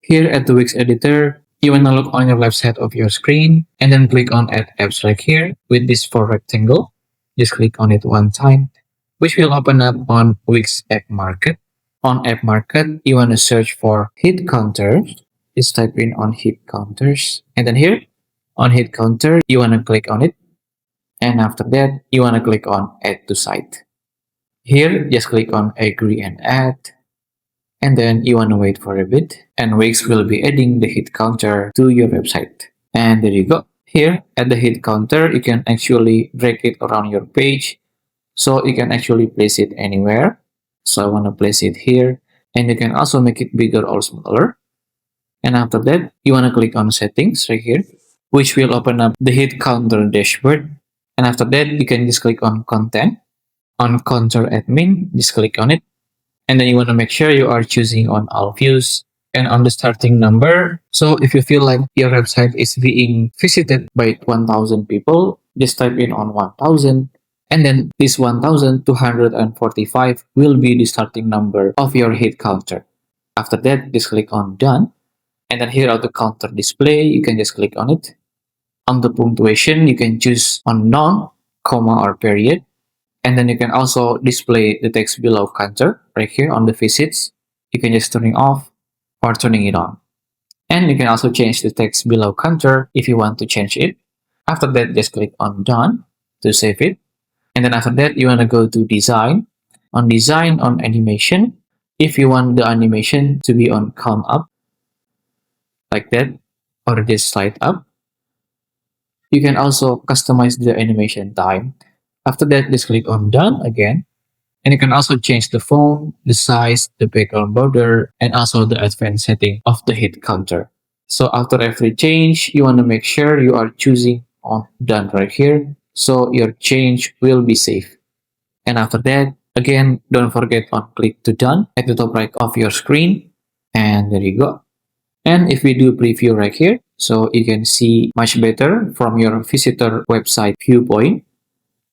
Here at the Wix editor, you want to look on your left side of your screen and then click on Add Apps right here with this 4 rectangle. Just click on it one time, which will open up on Wix App Market. On App Market, you want to search for hit counters. Just type in on hit counters. And then here, on hit counter, you want to click on it. And after that, you want to click on Add to Site. Here, just click on Agree and Add. And then you want to wait for a bit, and Wix will be adding the hit counter to your website. And there you go. Here at the hit counter, you can actually drag it around your page, so you can actually place it anywhere. So I want to place it here, and you can also make it bigger or smaller. And after that, you want to click on Settings right here, which will open up the hit counter dashboard. And after that, you can just click on Content. On Counter Admin, just click on it. And then you want to make sure you are choosing on all views and on the starting number. So if you feel like your website is being visited by 1,000 people, just type in on 1,000. And then this 1,245 will be the starting number of your hit counter. After that, just click on Done. And then here at the counter display, you can just click on it. On the punctuation, you can choose on none, comma, or period. And then you can also display the text below counter right here on the visits. You can just turn it off or turning it on. And you can also change the text below counter if you want to change it. After that, just click on Done to save it. And then after that, you want to go to Design. On Design, on Animation, if you want the animation to be on count up, like that, or just slide up. You can also customize the animation time. After that, just click on Done again. And you can also change the font, the size, the background border, and also the advanced setting of the hit counter. So after every change, you want to make sure you are choosing on Done right here, so your change will be safe. And after that, again, don't forget on click to Done at the top right of your screen. And there you go. And if we do preview right here, so you can see much better from your visitor website viewpoint.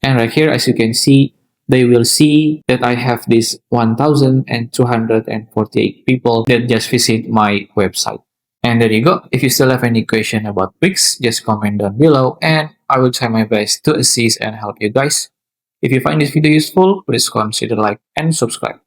And right here, as you can see, they will see that I have this 1,248 people that just visit my website. And there you go. If you still have any question about Wix, just comment down below and I will try my best to assist and help you guys. If you find this video useful, please consider like and subscribe.